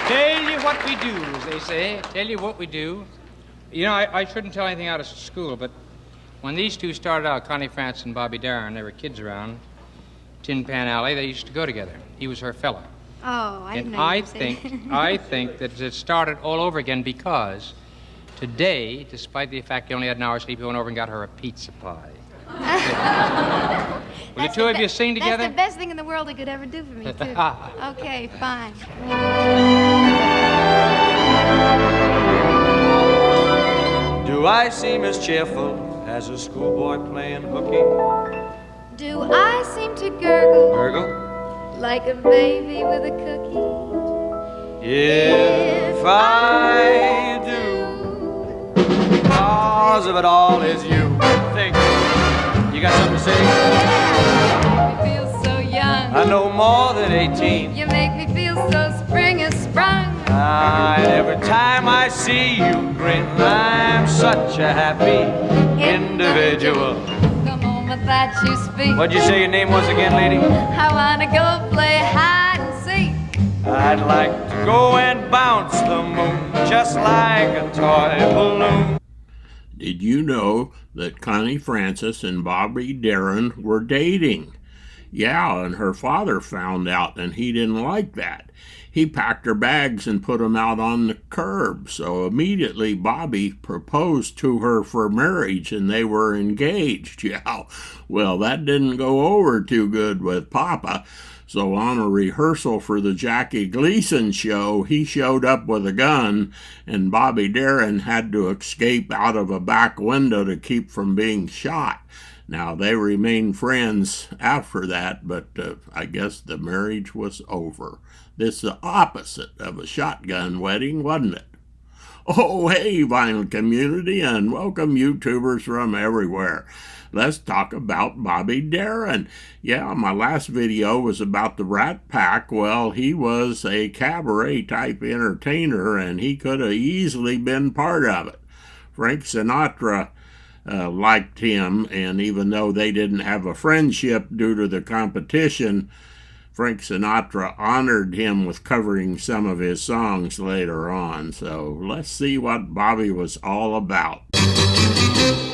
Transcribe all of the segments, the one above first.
Tell you what we do, as they say. Tell you what we do. You know, I shouldn't tell anything out of school, but when these two started out, Connie France and Bobby Darin, they were kids around Tin Pan Alley, they used to go together. He was her fella. Oh, I didn't know I you were saying. think that it started all over again because today, despite the fact you only had an hour's sleep, he went over and got her a pizza pie. Will the two of you sing together? That's the best thing in the world he could ever do for me, too. Okay, fine. Do I seem as cheerful as a schoolboy playing hooky? Do I seem to gurgle Gurgle? like a baby with a cookie? If I do, cause of it all is you. Think. You got something to say? Yeah, you make me feel so young. I know more than 18. You make me feel so spring is sprung. And every time I see you grin, I'm such a happy individual. The moment that you speak, What'd you say your name was again, lady? I wanna go play hide and seek. I'd like to go and bounce the moon just like a toy balloon. Did you know that Connie Francis and Bobby Darin were dating? Yeah, and her father found out, and he didn't like that. He packed her bags and put them out on the curb, so immediately Bobby proposed to her for marriage, and they were engaged. Yeah, well, that didn't go over too good with Papa. So on a rehearsal for the Jackie Gleason show, he showed up with a gun, and Bobby Darin had to escape out of a back window to keep from being shot. Now, they remained friends after that, but I guess the marriage was over. This is the opposite of a shotgun wedding, wasn't it? Oh, hey, vinyl community, and welcome YouTubers from everywhere. Let's talk about Bobby Darin. Yeah, my last video was about the Rat Pack. Well, he was a cabaret-type entertainer, and he could have easily been part of it. Frank Sinatra liked him, and even though they didn't have a friendship due to the competition, Frank Sinatra honored him with covering some of his songs later on. So let's see what Bobby was all about.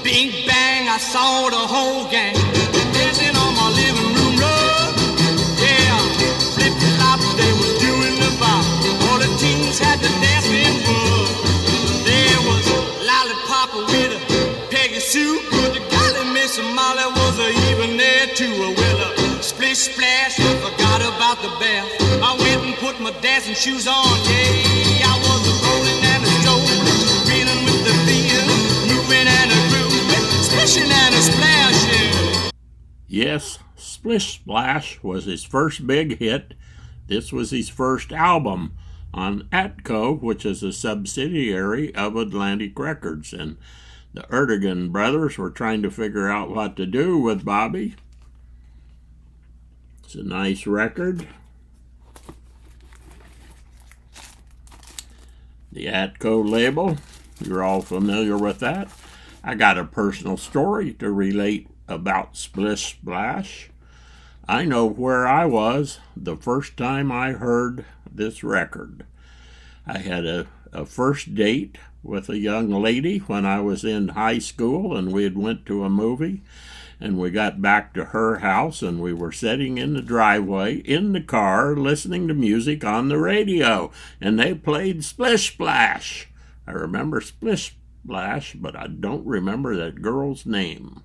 Bing bang, I saw the whole gang dancing on my living room rug. Yeah, flip flop, they was doing the bop. All the teens had the dancing bug. There was Lollipop with a Peggy Sue, but the golly Miss Molly was even there too. Well, splish splash, I forgot about the bath. I went and put my dancing shoes on. Yeah, I was a rolling and a strolling, reeling with the beer, moving and a grooving, splishing and a splashing. Yes, Splish Splash was his first big hit. This was his first album on Atco, which is a subsidiary of Atlantic Records, and the Erdogan brothers were trying to figure out what to do with Bobby. It's a nice record. The Atco label, you're all familiar with that. I got a personal story to relate about Splish Splash. I know where I was the first time I heard this record. I had a first date with a young lady when I was in high school, and we had went to a movie, and we got back to her house, and we were sitting in the driveway in the car listening to music on the radio, and they played Splish Splash. I remember Splish Splash, but I don't remember that girl's name.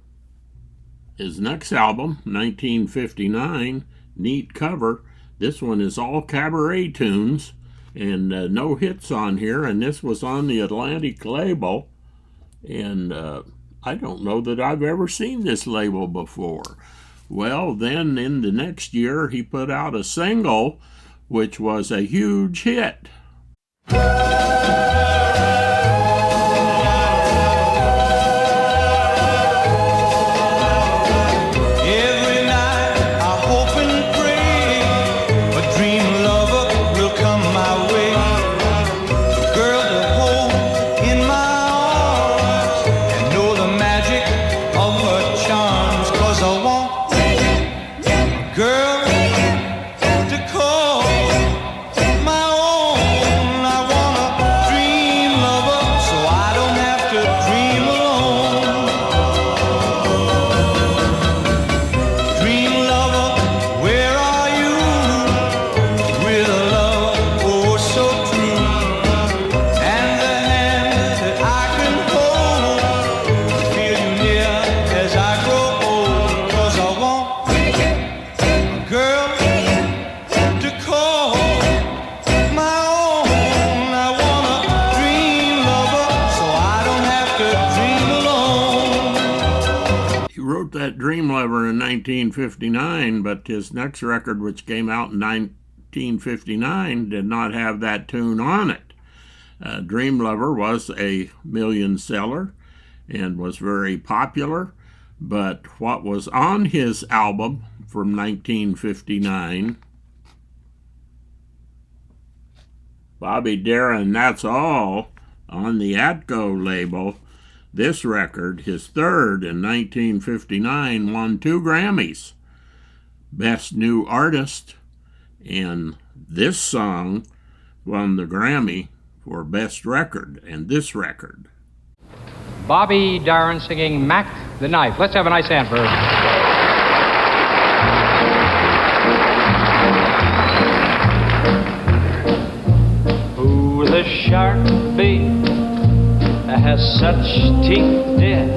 His next album, 1959, neat cover. This one is all cabaret tunes, and no hits on here, and this was on the Atlantic label, and I don't know that I've ever seen this label before. Well, then in the next year, he put out a single, which was a huge hit. Girl to call my own. Lover in 1959, but his next record, which came out in 1959, did not have that tune on it. Dream Lover was a million seller and was very popular, but what was on his album from 1959, Bobby Darin, That's All, on the Atco label, this record, his third in 1959, won 2 Grammys. Best New Artist, and this song won the Grammy for Best Record, and this record. Bobby Darin singing Mac the Knife. Let's have a nice hand for her. Oh, the shark bait has such teeth, dear,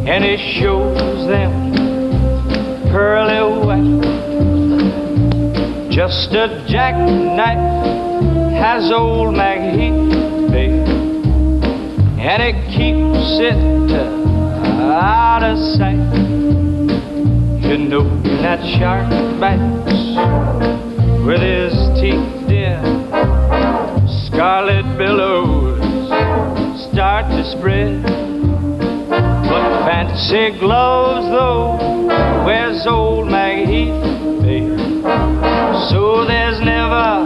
and it shows them pearly white. Just a jackknife has old MacHeath, babe, and it keeps it out of sight. You know that shark bites with his teeth, dear. Scarlet billows start to spread, but fancy gloves, though, where's old MacHeath, babe? So there's never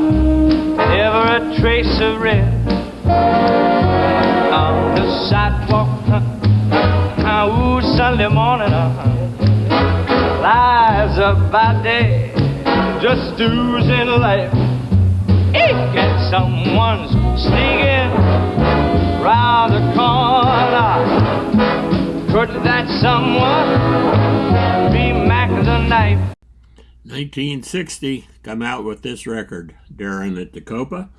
a trace of red on the sidewalk. Ooh, Sunday morning, lies up by day, just oozing life. And someone's sneaking round the corner. Could that someone be Mac the Knife? 1960, come out with this record, Darin at the Copa,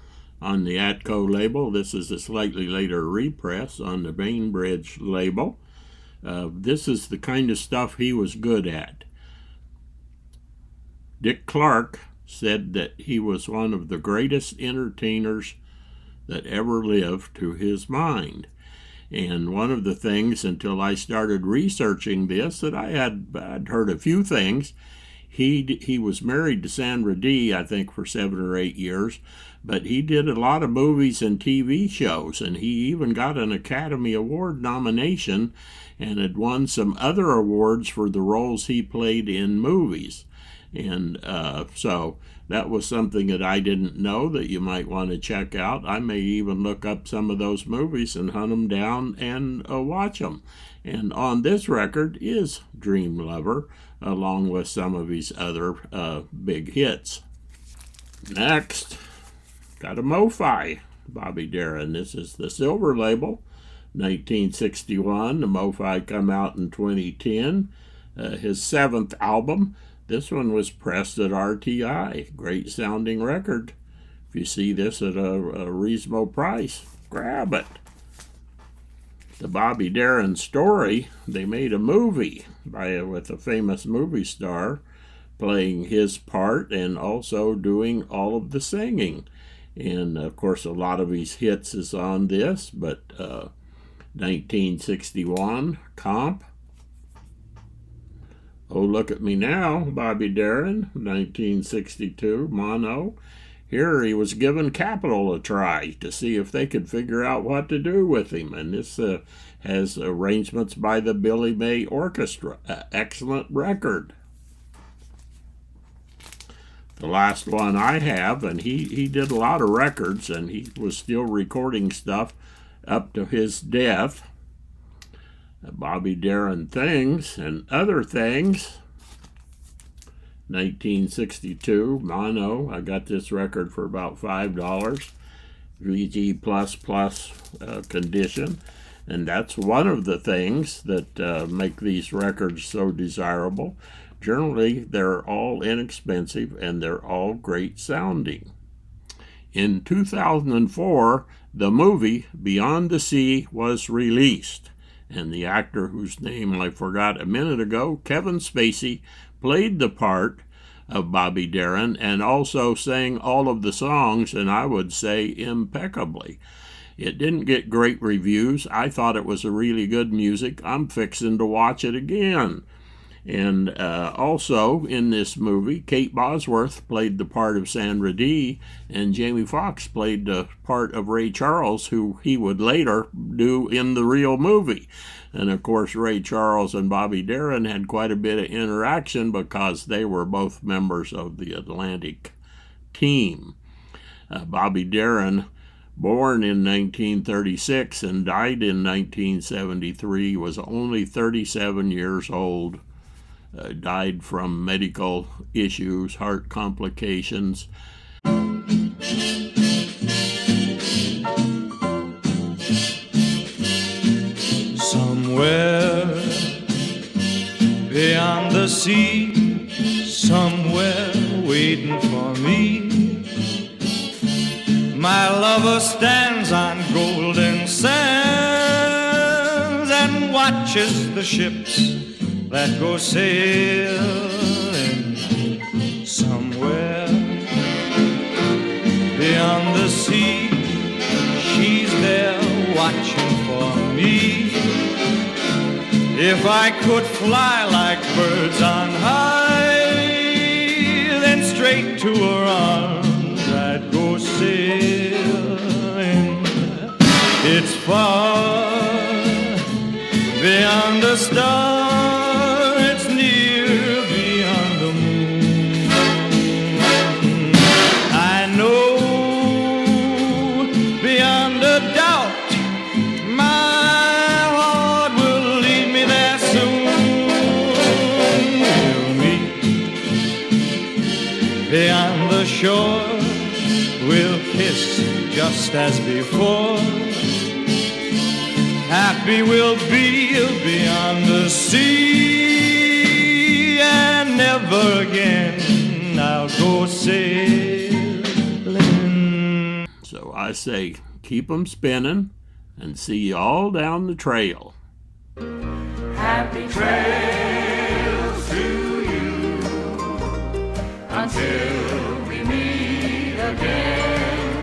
on the Atco label. This is a slightly later repress on the Bainbridge label. This is the kind of stuff he was good at. Dick Clark said that he was one of the greatest entertainers that ever lived to his mind. And one of the things, until I started researching this, that I'd heard a few things. He was married to Sandra Dee, I think, for 7 or 8 years, but he did a lot of movies and TV shows, and he even got an Academy Award nomination and had won some other awards for the roles he played in movies. And so that was something that I didn't know that you might want to check out. I may even look up some of those movies and hunt them down and watch them. And on this record is Dream Lover, along with some of his other big hits. Next, got a MoFi, Bobby Darin. This is the Silver label, 1961. The MoFi come out in 2010. His 7th album. This one was pressed at RTI. Great sounding record. If you see this at a reasonable price, grab it. The Bobby Darin Story, they made a movie with a famous movie star playing his part and also doing all of the singing. And of course a lot of his hits is on this, but 1961, Comp. Oh, Look at Me Now, Bobby Darin, 1962, Mono. Here he was giving Capitol a try to see if they could figure out what to do with him. And this has arrangements by the Billy May Orchestra. Excellent record. The last one I have, and he did a lot of records, and he was still recording stuff up to his death. Bobby Darin Things and Other Things, 1962, mono. I got this record for about $5, VG++ condition, and that's one of the things that make these records so desirable. Generally, they're all inexpensive and they're all great sounding. In 2004, the movie Beyond the Sea was released. And the actor whose name I forgot a minute ago, Kevin Spacey, played the part of Bobby Darin and also sang all of the songs, and I would say impeccably. It didn't get great reviews. I thought it was a really good music. I'm fixing to watch it again. And also in this movie, Kate Bosworth played the part of Sandra Dee, and Jamie Foxx played the part of Ray Charles, who he would later do in the real movie. And of course, Ray Charles and Bobby Darin had quite a bit of interaction because they were both members of the Atlantic team. Bobby Darin, born in 1936 and died in 1973, was only 37 years old. Died from medical issues, heart complications. Somewhere beyond the sea, somewhere waiting for me, my lover stands on golden sands and watches the ships that go sailing. Somewhere beyond the sea, she's there watching for me. If I could fly like birds on high, then straight to her arms I'd go sailing. It's far beyond the stars, beyond the shore, we'll kiss just as before. Happy we'll be beyond the sea, and never again I'll go sailing. So I say, keep 'em spinning, and see you all down the trail. Happy trails to you until